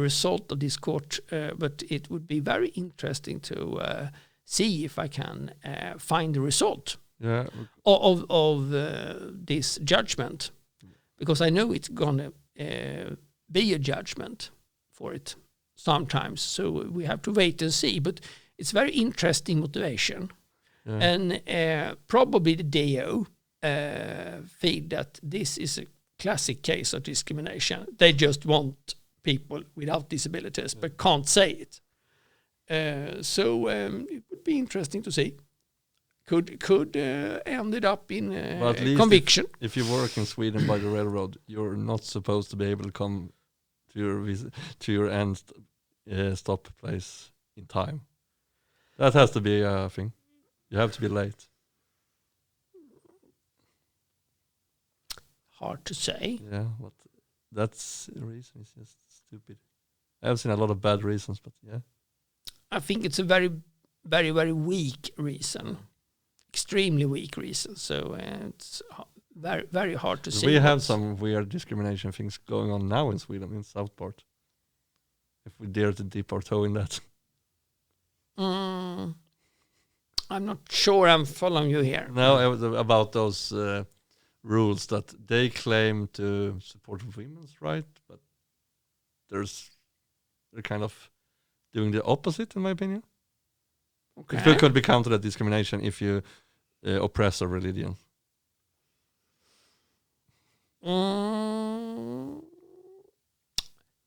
result of this court, but it would be very interesting to see if I can find the result of this judgment, because I know it's gonna be a judgment for it sometimes. So we have to wait and see. But it's very interesting motivation, and probably the DO feel that this is a classic case of discrimination. They just want people without disabilities, but can't say it. So it would be interesting to see. Could ended up in conviction. If you work in Sweden by the railroad, you're not supposed to be able to come to your end stop place in time. That has to be a thing. You have to be late. Hard to say. Yeah, but that's the reason. It's just stupid. I've seen a lot of bad reasons, but yeah. I think it's a very, very, very weak reason. Extremely weak reason. So it's very, very hard to see. We have some weird discrimination things going on now in Sweden, in Southport. If we dare to dip our toe in that. I'm not sure I'm following you here. No, it was about those rules that they claim to support women's rights, but they're kind of doing the opposite, in my opinion. Okay. It could be counted as discrimination if you oppress a religion.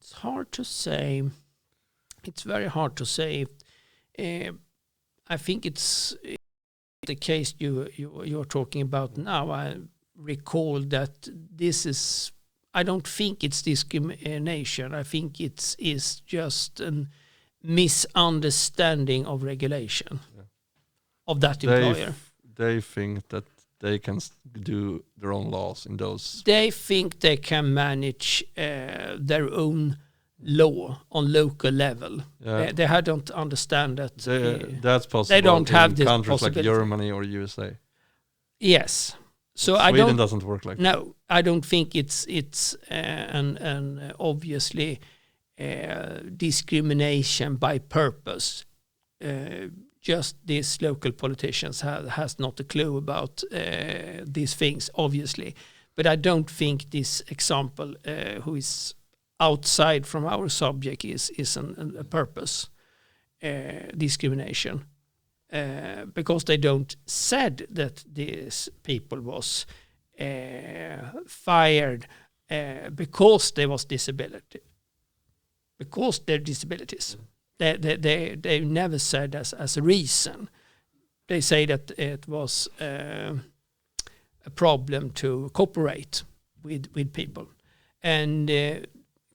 It's hard to say. It's very hard to say. I think it's the case you're talking about now. I recall that this is. I don't think it's discrimination. I think it's just a misunderstanding of regulation of that employer. They think that they can do their own laws in those. They think they can manage their own law on local level. Yeah. They don't understand that. That's possible. They don't have this countries like Germany or USA. Yes. So Sweden doesn't work like that. No, I don't think it's an obviously discrimination by purpose. Just these local politicians has not a clue about these things, obviously. But I don't think this example, who is outside from our subject, is a purpose discrimination. Because they don't said that these people was fired because there was disability, because their disabilities. They never said as a reason. They say that it was a problem to cooperate with people, and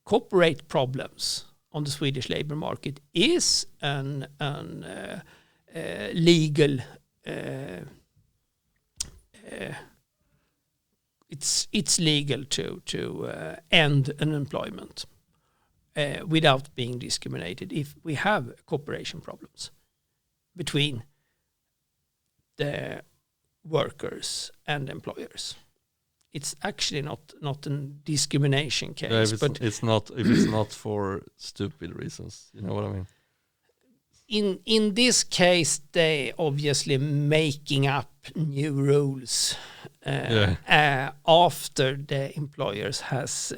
cooperate problems on the Swedish labor market is an legal. It's legal to end an employment without being discriminated if we have cooperation problems between the workers and employers. It's actually not a discrimination case, but it's not if it's not for stupid reasons. You know what I mean? In this case, they obviously making up new rules after the employers has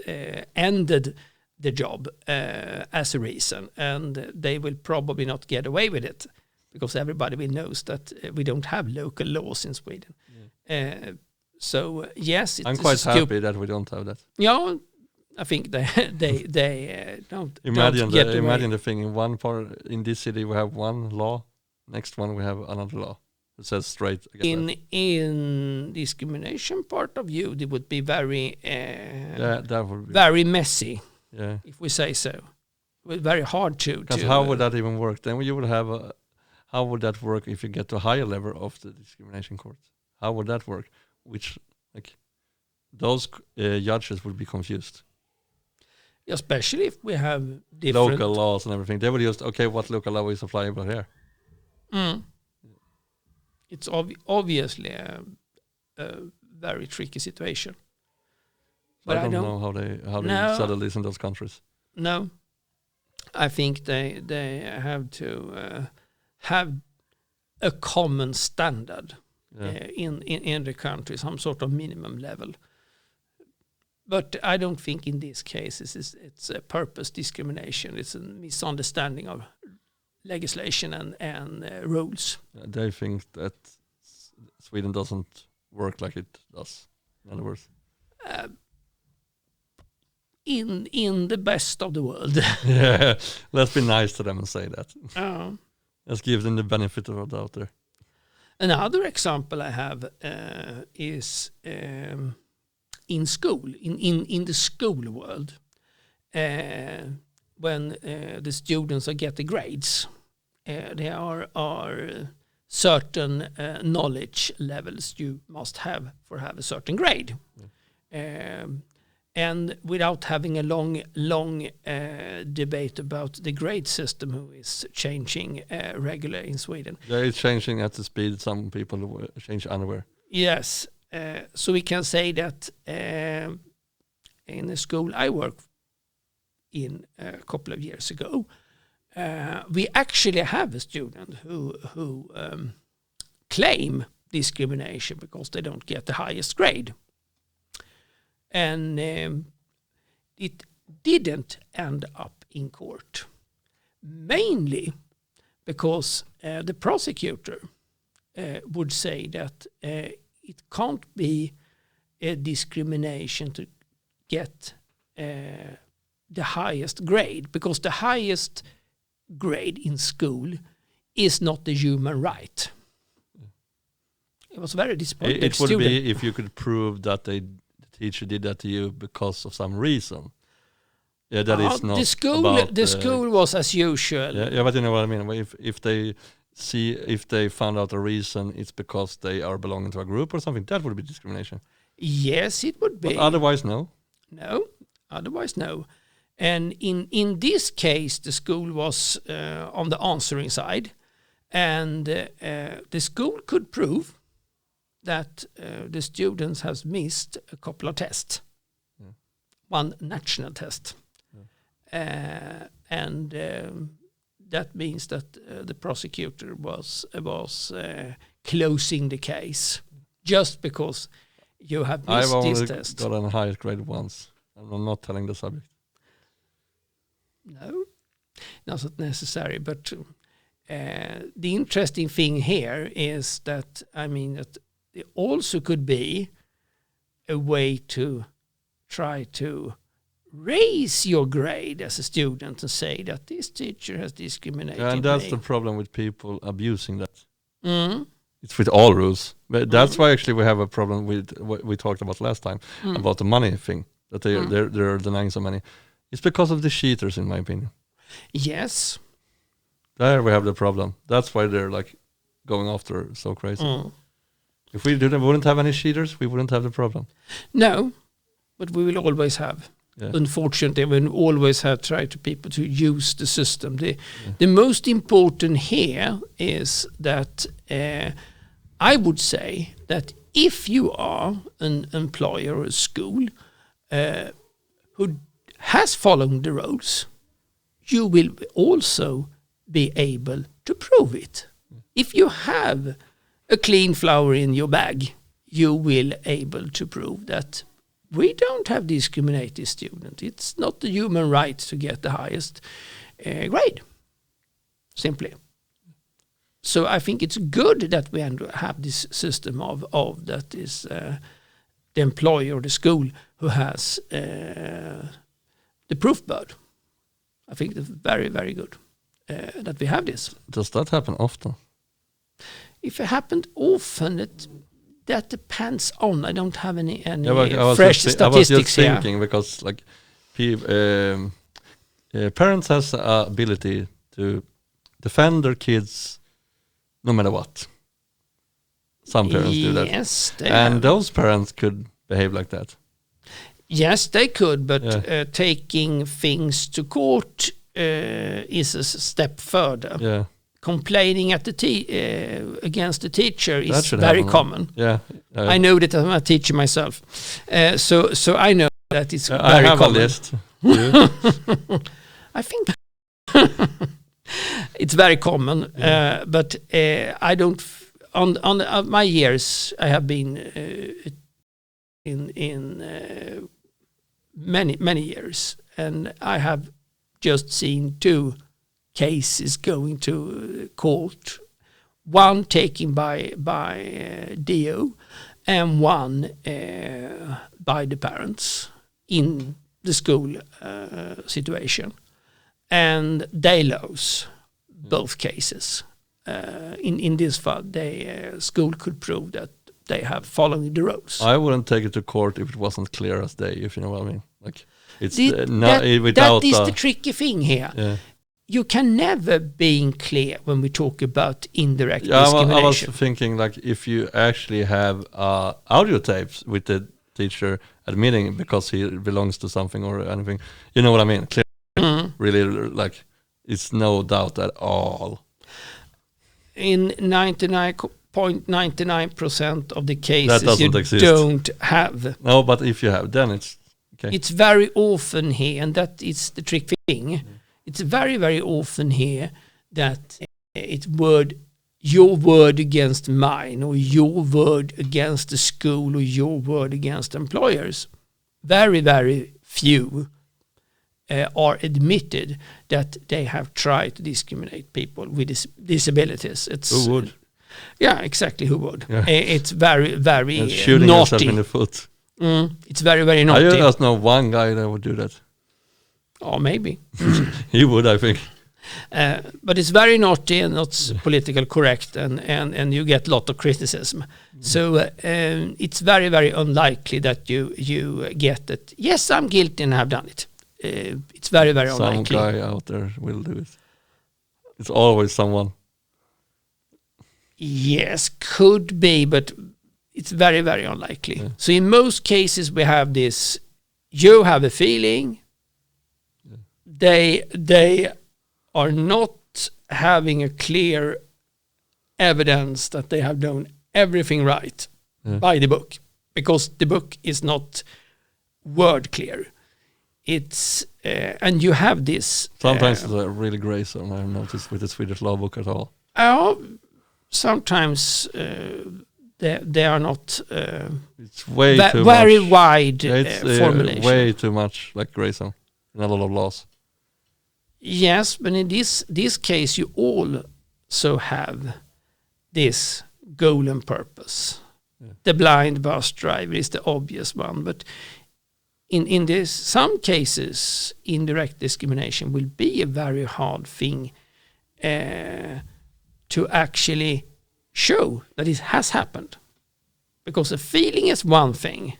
ended the job as a reason, and they will probably not get away with it because everybody will knows that we don't have local laws in Sweden. So yes, I'm quite happy that we don't have that. Yeah. I think they don't get away. Imagine the thing in one part in this city we have one law, next one we have another law. It says straight. In discrimination part of you, it would be very that would be very messy. Yeah, if we say so, it would be very hard to. Because how would that even work? Then you would have how would that work if you get to a higher level of the discrimination court? How would that work? Which those judges would be confused. Especially if we have different local laws and everything. They would just, what local law is applicable here? It's obviously a very tricky situation. So but I don't know how they settle this in those countries. No, I think they have to have a common standard in the country, some sort of minimum level. But I don't think in this case it's a purpose discrimination. It's a misunderstanding of legislation and rules. They think that Sweden doesn't work like it does, in other words. In the best of the world. Yeah, let's be nice to them and say that. Let's give them the benefit of the doubt there. Another example I have is in school, in the school world, when the students are getting grades, there are certain knowledge levels you must have for have a certain grade. And without having a long debate about the grade system, who is changing regularly in Sweden. Yeah, it's changing at the speed some people change anywhere. Yes, so we can say that in the school I worked in a couple of years ago, we actually have a student who claim discrimination because they don't get the highest grade. And it didn't end up in court, mainly because the prosecutor would say that it can't be a discrimination to get the highest grade, because the highest grade in school is not the human right. It was very disappointing. It would be if you could prove that the teacher did that to you because of some reason. Yeah, that is not the school was as usual. Yeah, but you know what I mean. If they found out a reason, it's because they are belonging to a group or something. That would be discrimination. Yes, it would be. But otherwise, no. No, otherwise no. And in this case, the school was on the answering side, and the school could prove that the students has missed a couple of tests, one national test, and that means that the prosecutor was closing the case just because you have missed this test. I've only got a highest grade once, and I'm not telling the subject. No, not necessary. But the interesting thing here is that that it also could be a way to try to raise your grade as a student and say that this teacher has discriminated and that's me. the problem with people abusing that. It's with all rules. But that's why actually we have a problem with what we talked about last time about the money thing, that they're denying so many. It's because of the cheaters, in my opinion. Yes. There we have the problem. That's why they're like going after so crazy. If we wouldn't have any cheaters, we wouldn't have the problem. No, but we will always have. Yeah. Unfortunately, we will always have tried to people to use the system. The most important here is that I would say that if you are an employer or a school who has followed the rules, you will also be able to prove it. If you have a clean flower in your bag, you will able to prove that we don't have discriminated student. It's not the human right to get the highest grade, simply. So I think it's good that we have this system of that is the employer or the school who has the proof burden. I think it's very, very good that we have this. Does that happen often? If it happened often, that depends on. I don't have any I fresh statistics was just here. thinking because like parents has the ability to defend their kids no matter what. Some parents do that. Yes, and those parents could behave like that. Yes, they could, but taking things to court is a step further. Yeah. Complaining at the against the teacher is very common. Yeah, I know that I'm a teacher myself, so I know that it's very I have common. a list. I think It's very common, but I don't. On my years, I have been in many years, and I have just seen 2 cases going to court. One taken by DO, and one by the parents in the school situation, and they lose both cases. In this fall, the school could prove that they have following the rules. I wouldn't take it to court if it wasn't clear as day, if you know what I mean. Like it's that is the tricky thing here. Yeah. You can never be clear when we talk about indirect discrimination. I was thinking, like, if you actually have audio tapes with the teacher admitting because he belongs to something or anything, you know what I mean? Clear, really, like, it's no doubt at all. In 99.99% of the cases, you don't have. No, but if you have, then it's okay. It's very often here, and that is the tricky thing. It's very, very often here that it's your word against mine, or your word against the school, or your word against employers. Very, very few are admitted that they have tried to discriminate people with disabilities. Who would? Yeah, exactly. Who would? Yeah. It's very, very shooting naughty. Yourself in the foot. It's very, very naughty. I just know one guy that would do that. Oh, maybe. He would, I think. But it's very naughty and not politically correct, and you get a lot of criticism. So it's very, very unlikely that you get that, yes, I'm guilty and have done it. It's very, very unlikely. Some guy out there will do it. It's always someone. Yes, could be, but it's very, very unlikely. Yeah. So in most cases we have this, you have a feeling, they are not having a clear evidence that they have done everything right by the book, because the book is not word clear. It's and you have this. Sometimes it's a really gray zone. I've noticed with the Swedish law book at all. Sometimes they are not. It's way too very much. wide It's formulation. Way too much like gray zone in a lot of laws. Yes, but in this case, you also have this goal and purpose. Yeah. The blind bus driver is the obvious one, but in this, some cases, indirect discrimination will be a very hard thing to actually show that it has happened. Because a feeling is one thing,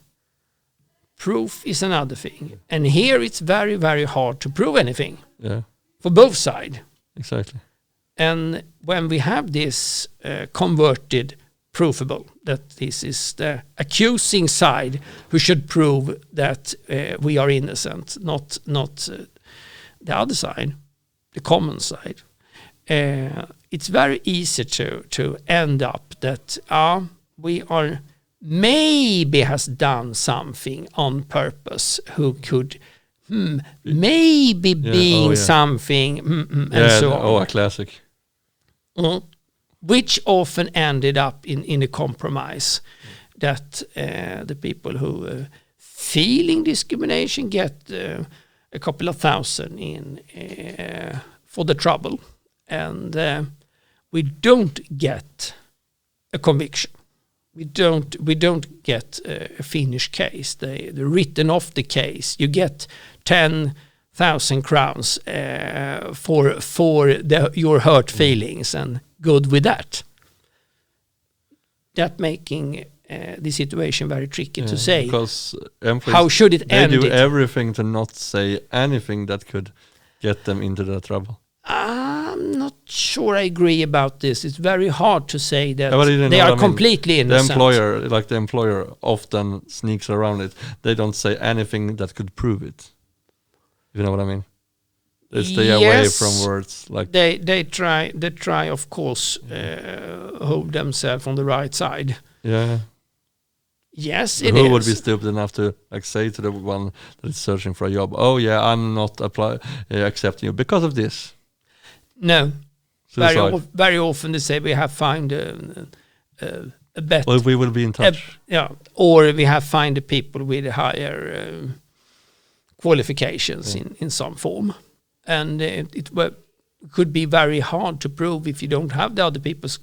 proof is another thing. And here it's very, very hard to prove anything. Yeah. For both sides. Exactly. And when we have this converted provable, that this is the accusing side who should prove that we are innocent, not the other side, the common side. It's very easy to end up that we are maybe has done something on purpose, who could maybe being something and so on. Oh, a classic. Which often ended up in a compromise that the people who feeling discrimination get a couple of thousand in for the trouble, and we don't get a conviction. We don't get a finished case. They written off the case. You get 10,000 crowns for your hurt feelings, and good with that. That making the situation very tricky to say. Because how should it end? They do everything to not say anything that could get them into the trouble. I'm not sure I agree about this. It's very hard to say that they are completely innocent. The employer often sneaks around it. They don't say anything that could prove it. You know what I mean? They stay away from words like they try of course hold themselves on the right side. Yeah. Yes, Who would be stupid enough to say to the one that is searching for a job, "Oh yeah, I'm not accepting you because of this." No. Suicide. Very often they say we have found a better... Well, we will be in touch. Or we have found the people with higher qualifications in some form. And it could be very hard to prove if you don't have the other people's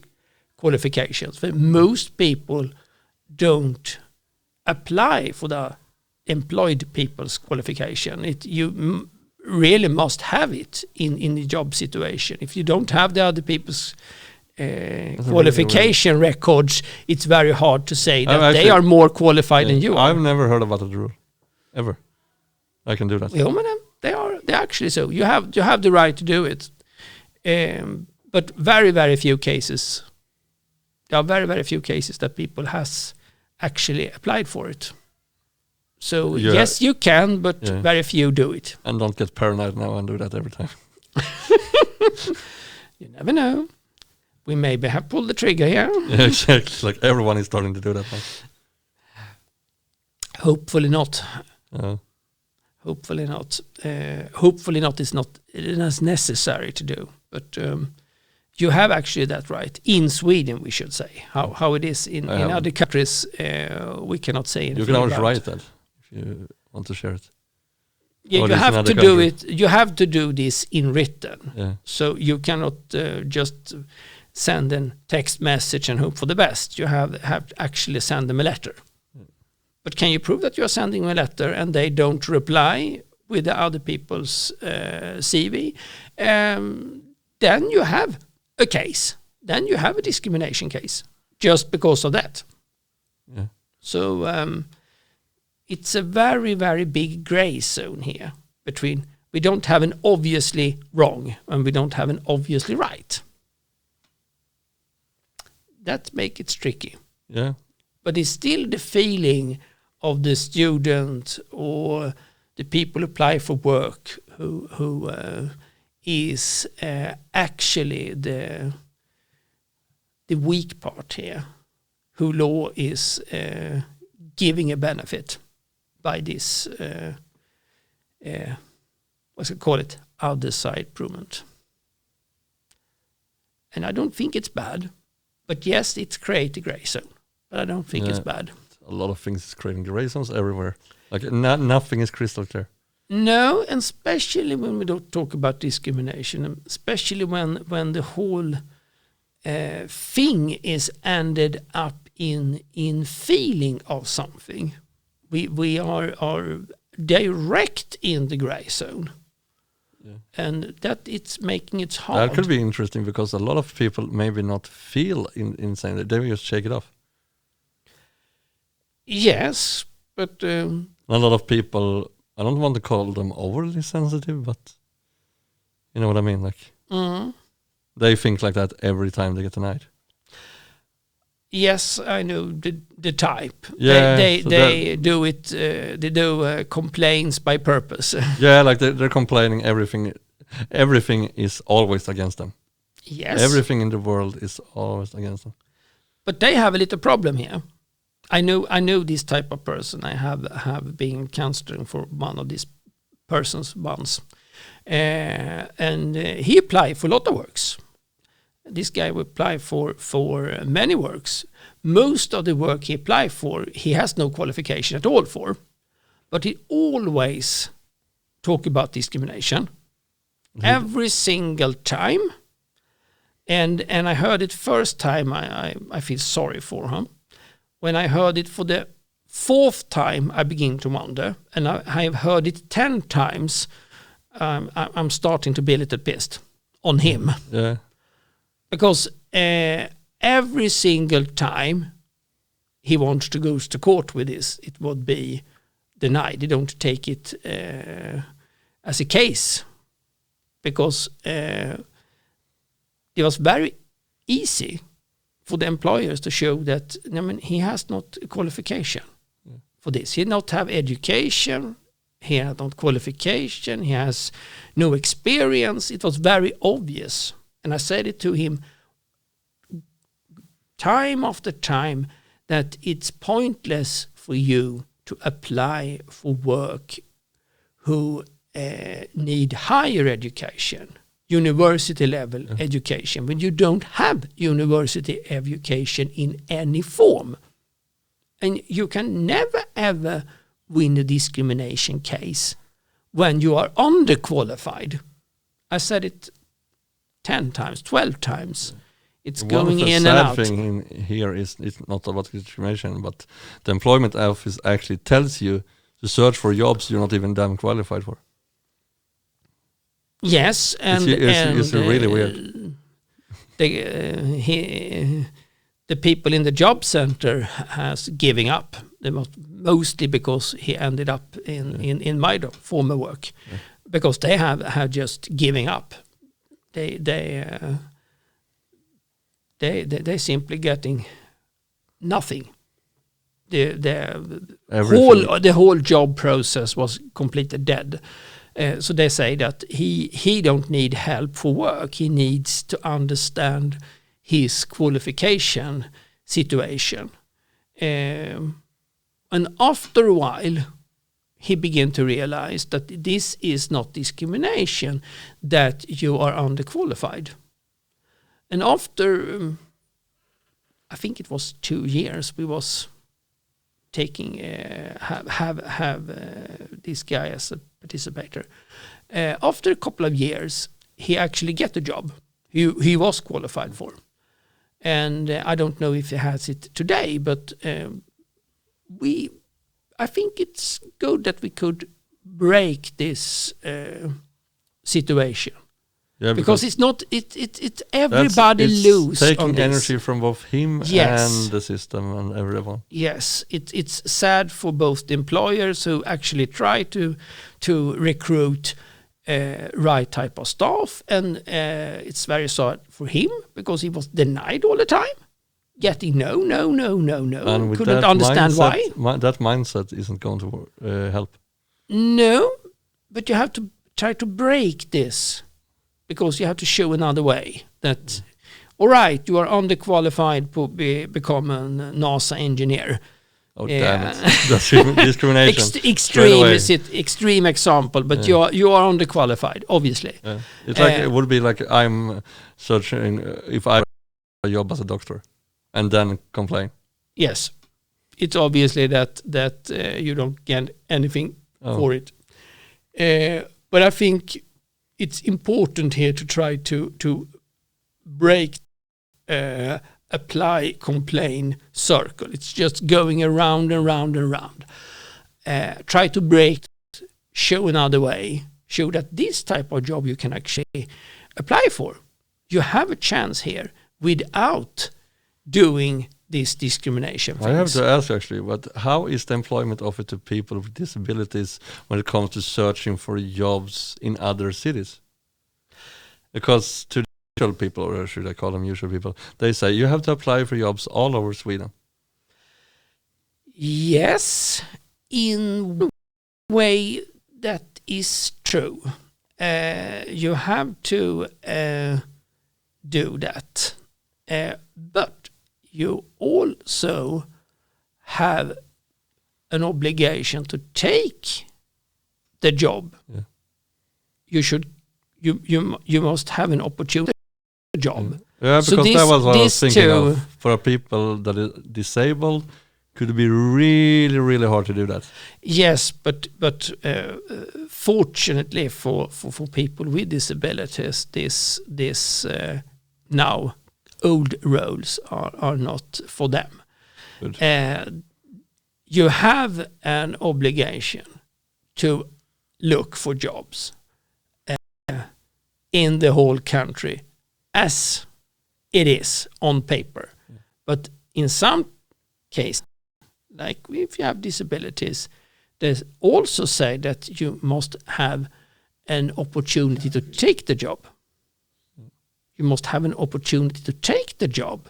qualifications. But most people don't apply for the employed people's qualification. You really must have it in the job situation. If you don't have the other people's qualification records, it's very hard to say that they are more qualified than you are. I've never heard about that rule, ever. I can do that. Yeah, they're actually so. You have the right to do it, but very, very few cases. There are very, very few cases that people has actually applied for it. So yes, you can, but very few do it. And don't get paranoid now and do that every time. You never know. We maybe have pulled the trigger here. Yeah, exactly. Like everyone is starting to do that now. Hopefully not. Hopefully not. Hopefully not is not as necessary to do. But you have actually that right. In Sweden, we should say. How it is in other countries, we cannot say anything. You can always write that if you want to share it. Yeah, you have to do it. You have to do this in written. Yeah. So you cannot just send a text message and hope for the best. You have to actually send them a letter. But can you prove that you are sending a letter and they don't reply with the other people's CV? Then you have a case. Then you have a discrimination case just because of that. Yeah. So it's a very, very big gray zone here between we don't have an obviously wrong and we don't have an obviously right. That makes it tricky. Yeah. But it's still the feeling of the student or the people who apply for work who is actually the weak part here, who law is giving a benefit by this, what's it call it, other side improvement. And I don't think it's bad, but yes, it's created a gray zone, but I don't think it's bad. A lot of things is creating gray zones everywhere. Like nothing is crystal clear. No, and especially when we don't talk about discrimination, especially when the whole thing is ended up in feeling of something. We are direct in the gray zone. Yeah. And that it's making it hard. That could be interesting because a lot of people maybe not feel insane. They just shake it off. Yes, but a lot of people, I don't want to call them overly sensitive, but you know what I mean? Like they think like that every time they get denied. Yes, I know the type. Yeah, they do it. They do complaints by purpose. Yeah, like they're complaining everything. Everything is always against them. Yes, everything in the world is always against them. But they have a little problem here. I know this type of person. I have been counseling for one of these persons once, and he applied for a lot of works. This guy will apply for many works. Most of the work he applied for, he has no qualification at all for, but he always talk about discrimination every single time. And I heard it first time. I feel sorry for him. When I heard it for the fourth time, I begin to wonder, and I have heard it 10 times. I'm starting to be a little pissed on him. Yeah. Because every single time he wants to go to court with this, it would be denied. They don't take it as a case. Because it was very easy for the employers to show that he has not a qualification for this. He not have education. He has not qualification. He has no experience. It was very obvious. And I said it to him time after time that it's pointless for you to apply for work who need higher education. university level education, when you don't have university education in any form. And you can never ever win a discrimination case when you are underqualified. I said it 10 times, 12 times. It's going in and out. One thing here is it's not about discrimination, but the employment office actually tells you to search for jobs you're not even damn qualified for. Yes, and it's really weird. The people in the job center has giving up. Mostly because he ended up in my former work, because they have just giving up. They simply getting nothing. The whole job process was completely dead. So they say that he don't need help for work. He needs to understand his qualification situation. And after a while, he began to realize that this is not discrimination, that you are underqualified. And after, I think it was 2 years, we was taking have this guy as a participator. After a couple of years, he actually get the job he was qualified for. And I don't know if he has it today, but I think it's good that we could break this situation. Yeah, because it's not it everybody lose taking on this. Energy from both him and the system and everyone. Yes, it's sad for both the employers who actually try to recruit right type of staff, and it's very sad for him because he was denied all the time, getting no, and couldn't understand why. That mindset isn't going to help. No, but you have to try to break this. Because you have to show another way that, all right, you are underqualified to become a NASA engineer. Oh, damn it. That's discrimination. Extreme example, but you are underqualified, obviously. Yeah. It's like it would be like I'm searching if I have a job as a doctor and then complain. Yes. It's obviously that you don't get anything for it. But I think it's important here to try to break apply, complain circle. It's just going around and round and round. Try to break, show another way, show that this type of job you can actually apply for. You have a chance here without doing this discrimination things. I have to ask actually, but how is the employment offered to people with disabilities when it comes to searching for jobs in other cities? Because to usual people, or should I call them usual people, they say you have to apply for jobs all over Sweden. Yes, in a way that is true. You have to do that. But you also have an obligation to take the job. Yeah. You must have an opportunity to job. Yeah, because that was what I was thinking of. For people that are disabled, could be really, really hard to do that. Yes, but fortunately for people with disabilities, this now old roles are not for them. You have an obligation to look for jobs in the whole country as it is on paper. Yeah. But in some cases, like if you have disabilities, they also say that you must have an opportunity to take the job. You must have an opportunity to take the job.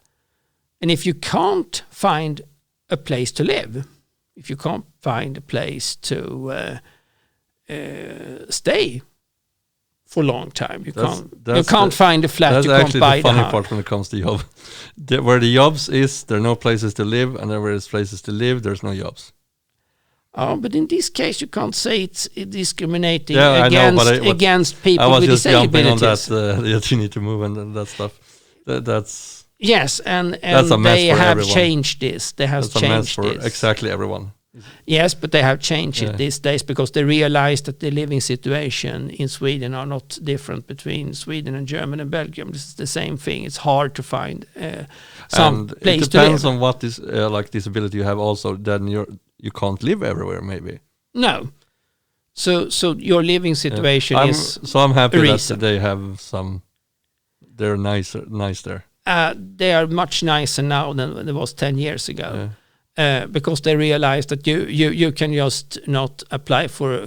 And if you can't find a place to live, if you can't find a place to stay for a long time, you can't find a flat, you can't buy the house. That's actually the funny part when it comes to job. Where the jobs is, there are no places to live, and where there's places to live, there's no jobs. But in this case, you can't say it's discriminating against people I was with just jumping on disabilities. that you need to move and that stuff. That's Yes, and that's a mess they for have everyone. changed this. They have that's a mess changed for this. exactly everyone. Yes, but they have changed it these days because they realize that the living situation in Sweden are not different between Sweden and Germany and Belgium. This is the same thing. It's hard to find some And place it to live. depends on what this like disability you have. Also, then you can't live everywhere. Maybe. No. So your living situation is So I'm happy reason. that they have some. They're nice there. They are much nicer now than it was 10 years ago. Because they realized that you can just not apply for